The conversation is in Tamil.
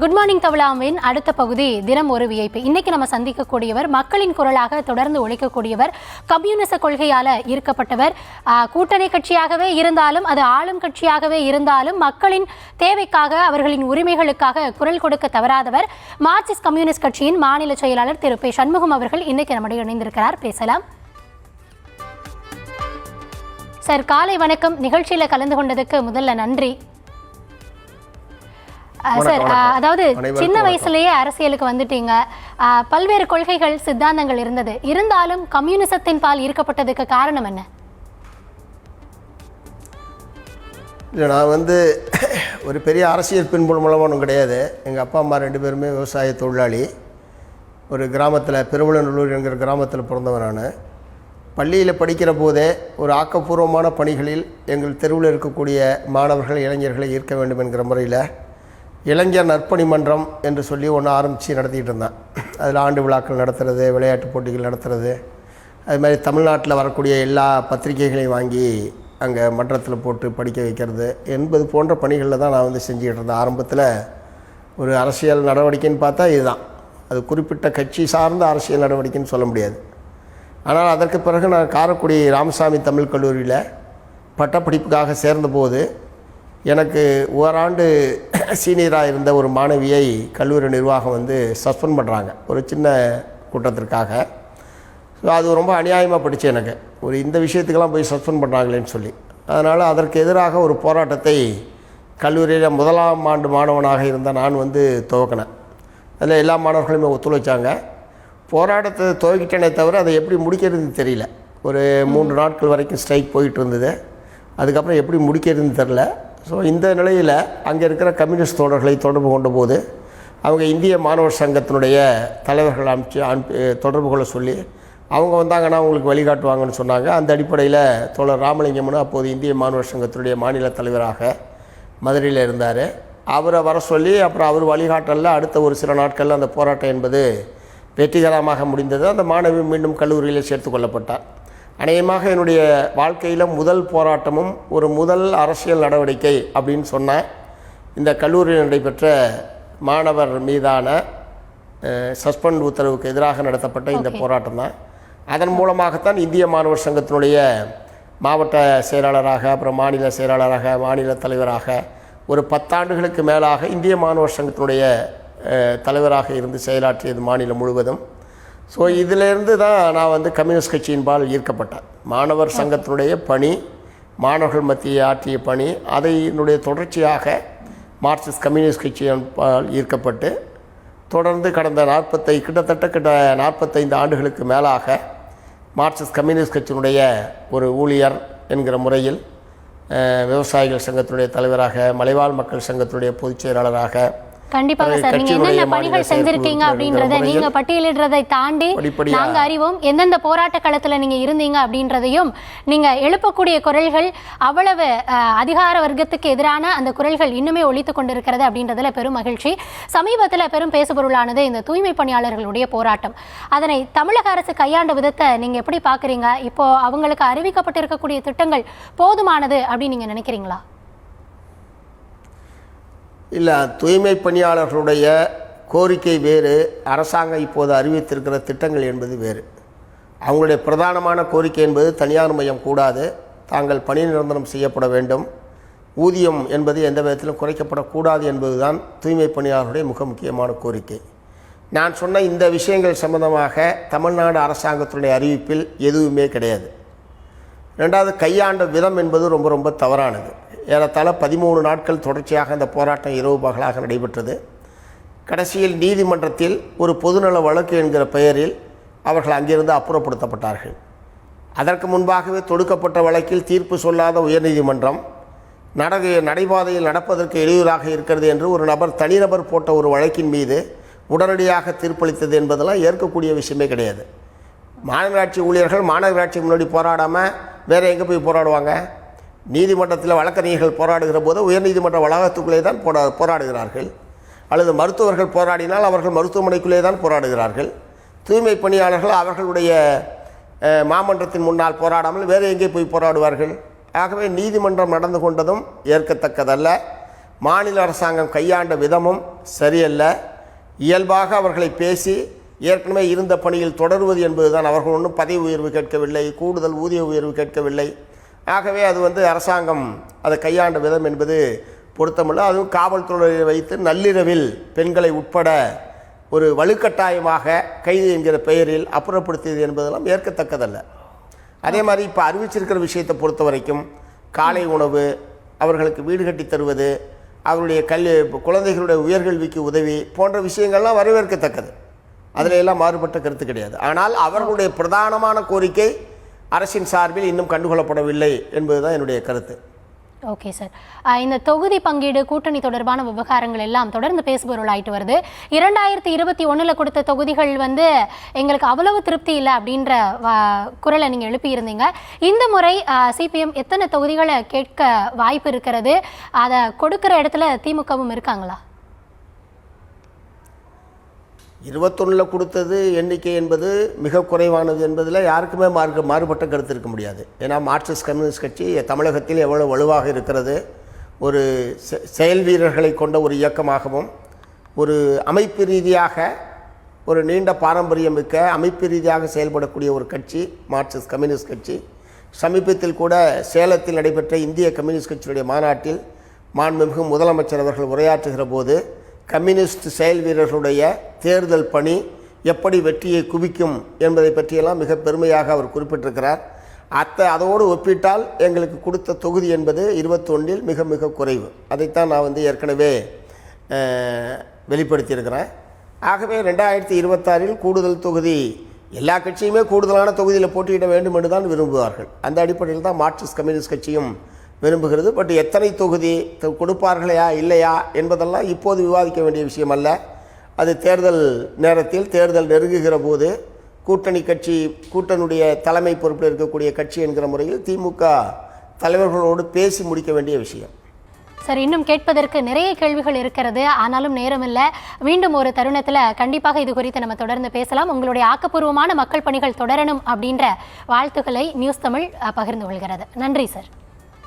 குட் மார்னிங் தமிழாவின் அடுத்த பகுதி தினம் ஒரு விஐபி. இன்னைக்கு நம்ம சந்திக்கக்கூடியவர் மக்களின் குரலாக தொடர்ந்து ஒழிக்கக்கூடியவர், கம்யூனிச கொள்கையால ஈர்க்கப்பட்டவர், கூட்டணி கட்சியாகவே இருந்தாலும் அது ஆளும் கட்சியாகவே இருந்தாலும் மக்களின் தேவைக்காக அவர்களின் உரிமைகளுக்காக குரல் கொடுக்க தவறாதவர், மார்க்சிஸ்ட் கம்யூனிஸ்ட் கட்சியின் மாநில செயலாளர் திரு பி சண்முகம் அவர்கள் இன்னைக்கு நம்முடைய இணைந்திருக்கிறார். பேசலாம் சார். காலை வணக்கம். நிகழ்ச்சியில கலந்து கொண்டதுக்கு முதல்ல நன்றி சார். அதாவது சின்ன வயசுலயே அரசியலுக்கு வந்துட்டீங்க, பல்வேறு கொள்கைகள் சித்தாந்தங்கள் இருந்தது, இருந்தாலும் கம்யூனிசத்தின் பால் ஈர்க்கப்பட்டதுக்கு காரணம் என்ன? இல்லை, நான் ஒரு பெரிய அரசியல் பின்புலமெல்லாம் ஒன்றும் கிடையாது. எங்கள் அப்பா அம்மா 2 பேருமே விவசாய தொழிலாளி. ஒரு கிராமத்தில், பெருவளநல்லூர் என்கிற கிராமத்தில் பிறந்தவன். நான் பள்ளியில் படிக்கிற போதே ஒரு ஆக்கப்பூர்வமான பணிகளில் எங்கள் தெருவில் இருக்கக்கூடிய மாணவர்கள், இளைஞர்களை ஈர்க்க வேண்டும் என்கிற முறையில் இளைஞர் நற்பணி மன்றம் என்று சொல்லி ஒன்று ஆரம்பித்து நடத்திக்கிட்டு இருந்தேன். அதில் ஆண்டு விழாக்கள் நடத்துறது, விளையாட்டு போட்டிகள் நடத்துறது, அது மாதிரி தமிழ்நாட்டில் வரக்கூடிய எல்லா பத்திரிகைகளையும் வாங்கி அங்கே மன்றத்தில் போட்டு படிக்க வைக்கிறது என்பது போன்ற பணிகளில் தான் நான் செஞ்சுக்கிட்டு இருந்தேன். ஆரம்பத்தில் ஒரு அரசியல் நடவடிக்கைன்னு பார்த்தா இதுதான். அது குறிப்பிட்ட கட்சி சார்ந்த அரசியல் நடவடிக்கைன்னு சொல்ல முடியாது. ஆனால் அதற்கு பிறகு நான் காரைக்குடி ராமசாமி தமிழ் கல்லூரியில் பட்டப்படிப்புக்காக சேர்ந்தபோது எனக்கு ஓராண்டு சீனியராக இருந்த ஒரு மாணவியை கல்லூரி நிர்வாகம் சஸ்பெண்ட் பண்ணுறாங்க ஒரு சின்ன கூட்டத்திற்காக. ஸோ அது ரொம்ப அநியாயமாக படித்து எனக்கு இந்த விஷயத்துக்கெல்லாம் போய் சஸ்பெண்ட் பண்ணுறாங்களேன்னு சொல்லி, அதனால் அதற்கு எதிராக ஒரு போராட்டத்தை கல்லூரியில் முதலாம் ஆண்டு மாணவனாக இருந்த நான் துவக்கினேன். அதில் எல்லா மாணவர்களுமே ஒத்துழைச்சாங்க. போராட்டத்தை துவக்கிட்டேனே தவிர அதை எப்படி முடிக்கிறதுன்னு தெரியல. ஒரு 3 நாட்கள் வரைக்கும் ஸ்ட்ரைக் போயிட்டு இருந்தது. அதுக்கப்புறம் எப்படி முடிக்கிறதுன்னு தெரில. ஸோ இந்த நிலையில் அங்கே இருக்கிற கம்யூனிஸ்ட் தோழர்களை தொடர்பு கொண்ட போது அவங்க இந்திய மாணவர் சங்கத்தினுடைய தலைவர்கள் தொடர்பு கொள்ள சொல்லி அவங்க வந்தாங்கன்னா அவங்களுக்கு வழிகாட்டுவாங்கன்னு சொன்னாங்க. அந்த அடிப்படையில் தோழர் ராமலிங்கம்னு அப்போது இந்திய மாணவர் சங்கத்தினுடைய மாநில தலைவராக மதுரையில் இருந்தார். அவரை வர சொல்லி அப்புறம் அவர் வழிகாட்டலில் அடுத்த ஒரு சில நாட்களில் அந்த போராட்டம் என்பது வெற்றிகரமாக முடிந்தது. அந்த மாணவி மீண்டும் கல்லூரியில் சேர்த்து கொள்ளப்பட்டார். அநேகமாக என்னுடைய வாழ்க்கையில் முதல் போராட்டமும் ஒரு முதல் அரசியல் நடவடிக்கை அப்படின்னு சொன்னால் இந்த கல்லூரியில் நடைபெற்ற மாணவர் மீதான சஸ்பெண்ட் உத்தரவுக்கு எதிராக நடத்தப்பட்ட இந்த போராட்டம் தான். அதன் மூலமாகத்தான் இந்திய மாணவர் சங்கத்தினுடைய மாவட்ட செயலாளராக, அப்புறம் மாநில செயலாளராக, மாநில தலைவராக ஒரு 10 ஆண்டுகளுக்கு மேலாக இந்திய மாணவர் சங்கத்தினுடைய தலைவராக இருந்து செயலாற்றியது மாநிலம் முழுவதும். ஸோ இதிலேருந்து தான் நான் கம்யூனிஸ்ட் கட்சியின்பால் ஈர்க்கப்பட்டேன். மாணவர் சங்கத்தினுடைய பணி, மாணவர்கள் மத்திய ஆற்றிய பணி, அதனுடைய தொடர்ச்சியாக மார்க்சிஸ்ட் கம்யூனிஸ்ட் கட்சியின்பால் ஈர்க்கப்பட்டு தொடர்ந்து கடந்த கிட்டத்தட்ட 45 ஆண்டுகளுக்கு மேலாக மார்க்சிஸ்ட் கம்யூனிஸ்ட் கட்சியினுடைய ஒரு ஊழியர் என்கிற முறையில் விவசாயிகள் சங்கத்தினுடைய தலைவராக, மலைவாழ் மக்கள் சங்கத்தினுடைய பொதுச் செயலாளராக. கண்டிப்பாக சார், நீங்க என்னென்ன பணிகள் செஞ்சிருக்கீங்க அப்படின்றத நீங்க பட்டியலிடுறதை தாண்டி நாங்க அறிவோம். எந்தெந்த போராட்ட களத்துல நீங்க இருந்தீங்க அப்படின்றதையும், நீங்க எழுப்பக்கூடிய குரல்கள் அவ்வளவு அதிகார வர்க்கத்துக்கு எதிரான அந்த குரல்கள் இன்னுமே ஒலித்து கொண்டிருக்கிறது அப்படின்றதுல பெரும் மகிழ்ச்சி. சமீபத்தில் பெரும் பேசுபொருளானது இந்த தூய்மை பணியாளர்களுடைய போராட்டம். அதனை தமிழக அரசு கையாண்ட விதத்தை நீங்க எப்படி பாக்குறீங்க? இப்போ அவங்களுக்கு அறிவிக்கப்பட்டிருக்கக்கூடிய திட்டங்கள் போதுமானது அப்படின்னு நீங்க நினைக்கிறீங்களா? இல்லை, தூய்மை பணியாளர்களுடைய கோரிக்கை வேறு, அரசாங்கம் இப்போது அறிவித்திருக்கிற திட்டங்கள் என்பது வேறு. அவங்களுடைய பிரதானமான கோரிக்கை என்பது தனியார் மயம் கூடாது, தாங்கள் பணி நிரந்தரம் செய்யப்பட வேண்டும், ஊதியம் என்பது எந்த விதத்திலும் குறைக்கப்படக்கூடாது என்பது தான் தூய்மை பணியாளர்களுடைய மிக முக்கியமான கோரிக்கை. நான் சொன்ன இந்த விஷயங்கள் சம்பந்தமாக தமிழ்நாடு அரசாங்கத்தினுடைய அறிவிப்பில் எதுவுமே கிடையாது. ரெண்டாவது, கையாண்ட விதம் என்பது ரொம்ப ரொம்ப தவறானது. ஏறத்தாழ 13 நாட்கள் தொடர்ச்சியாக அந்த போராட்டம் இரவு பகலாக நடைபெற்றது. கடைசியில் நீதிமன்றத்தில் ஒரு பொதுநல வழக்கு என்கிற பெயரில் அவர்கள் அங்கிருந்து அப்புறப்படுத்தப்பட்டார்கள். அதற்கு முன்பாகவே தொடுக்கப்பட்ட வழக்கில் தீர்ப்பு சொல்லாத உயர்நீதிமன்றம் நடைபாதையில் நடப்பதற்கு இடையூறாக இருக்கிறது என்று ஒரு தனிநபர் போட்ட ஒரு வழக்கின் மீது உடனடியாக தீர்ப்பளித்தது என்பதெல்லாம் ஏற்கக்கூடிய விஷயமே கிடையாது. மாநகராட்சி ஊழியர்கள் மாநகராட்சி முன்னாடி போராடாமல் வேறு எங்கே போய் போராடுவாங்க? நீதிமன்றத்தில் வழக்கறிஞர்கள் போராடுகிற போது உயர்நீதிமன்ற வளாகத்துக்குள்ளே தான் போராடுகிறார்கள். அல்லது மருத்துவர்கள் போராடினால் அவர்கள் மருத்துவமனைக்குள்ளே தான் போராடுகிறார்கள். தூய்மை பணியாளர்கள் அவர்களுடைய மாமன்றத்தின் முன்னால் போராடாமல் வேறு எங்கே போய் போராடுவார்கள்? ஆகவே நீதிமன்றம் நடந்து கொண்டதும் ஏற்கத்தக்கதல்ல. மாநில அரசாங்கம் கையாண்ட விதமும் சரியல்ல. இயல்பாக அவர்களை பேசி ஏற்கனவே இருந்த பணியில் தொடருவது என்பதுதான். அவர்கள் ஒன்றும் பதவி உயர்வு கேட்கவில்லை, கூடுதல் ஊதிய உயர்வு கேட்கவில்லை. ஆகவே அது அரசாங்கம் அதை கையாண்ட விதம் என்பது பொருத்தமில்லை. அதுவும் காவல்துறையை வைத்து நள்ளிரவில் பெண்களை உட்பட ஒரு வலுக்கட்டாயமாக கைது என்கிற பெயரில் அப்புறப்படுத்தியது என்பதெல்லாம் ஏற்கத்தக்கதல்ல. அதே மாதிரி இப்போ அறிவிச்சிருக்கிற விஷயத்தை பொறுத்த வரைக்கும் காலை உணவு, அவர்களுக்கு வீடு கட்டி தருவது, அவருடைய குழந்தைகளுடைய உயர்கல்விக்கு உதவி போன்ற விஷயங்கள்லாம் வரவேற்கத்தக்கது. அதில் எல்லாம் மாறுபட்ட கருத்து கிடையாது. ஆனால் அவர்களுடைய பிரதானமான கோரிக்கை அரசின் சார்பில் இன்னும் கண்டுகொள்ளப்படவில்லை என்பதுதான் என்னுடைய கருத்து. ஓகே சார், இந்த தொகுதி பங்கீடு கூட்டணி தொடர்பான விவகாரங்கள் எல்லாம் தொடர்ந்து பேசுபொருளாயிட்டு வருது. 2021 கொடுத்த தொகுதிகள் எங்களுக்கு அவ்வளவு திருப்தி இல்லை அப்படின்ற குரலை நீங்கள் எழுப்பியிருந்தீங்க. இந்த முறை சிபிஎம் எத்தனை தொகுதிகளை கேட்க வாய்ப்பு இருக்கிறது? அதை கொடுக்குற இடத்துல திமுகவும் இருக்காங்களா? 21 கொடுத்தது எண்ணிக்கை என்பது மிக குறைவானது என்பதில் யாருக்குமே மாறுபட்ட கருத்து இருக்க முடியாது. ஏன்னா மார்க்சிஸ்ட் கம்யூனிஸ்ட் கட்சி தமிழகத்தில் எவ்வளோ வலுவாக இருக்கிறது, ஒரு செயல் வீரர்களை கொண்ட ஒரு இயக்கமாகவும், ஒரு அமைப்பு ரீதியாக ஒரு நீண்ட பாரம்பரியம் மிக்க அமைப்பு ரீதியாக செயல்படக்கூடிய ஒரு கட்சி மார்க்சிஸ்ட் கம்யூனிஸ்ட் கட்சி. சமீபத்தில் கூட சேலத்தில் நடைபெற்ற இந்திய கம்யூனிஸ்ட் கட்சியுடைய மாநாட்டில் மாண்புமிகு முதலமைச்சர் அவர்கள் உரையாற்றுகிற போது கம்யூனிஸ்ட் செயல் வீரர்களுடைய தேர்தல் பணி எப்படி வெற்றியை குவிக்கும் என்பதை பற்றியெல்லாம் மிக பெருமையாக அவர் குறிப்பிட்டிருக்கிறார். அதோடு ஒப்பிட்டால் எங்களுக்கு கொடுத்த தொகுதி என்பது 21 மிக மிக குறைவு. அதைத்தான் நான் ஏற்கனவே வெளிப்படுத்தியிருக்கிறேன். ஆகவே 2026 கூடுதல் தொகுதி, எல்லா கட்சியுமே கூடுதலான தொகுதியில் போட்டியிட வேண்டும் என்று தான் விரும்புவார்கள். அந்த அடிப்படையில் தான் மார்க்சிஸ்ட் கம்யூனிஸ்ட் கட்சியும் விரும்புகிறது. பட் எத்தனை தொகுதி கொடுப்பார்களையா இல்லையா என்பதெல்லாம் இப்போது விவாதிக்க வேண்டிய விஷயம் அல்ல. அது தேர்தல் நேரத்தில், தேர்தல் நெருங்குகிற போது கூட்டணியுடைய தலைமை பொறுப்பில் இருக்கக்கூடிய கட்சி என்கிற முறையில் திமுக தலைவர்களோடு பேசி முடிக்க வேண்டிய விஷயம். சார், இன்னும் கேட்பதற்கு நிறைய கேள்விகள் இருக்கிறது, ஆனாலும் நேரம் இல்லை. மீண்டும் ஒரு தருணத்தில் கண்டிப்பாக இது குறித்து நம்ம தொடர்ந்து பேசலாம். உங்களுடைய ஆக்கப்பூர்வமான மக்கள் பணிகள் தொடரணும் அப்படின்ற வாழ்த்துக்களை நியூஸ் தமிழ் பகிர்ந்து கொள்கிறது. நன்றி சார்.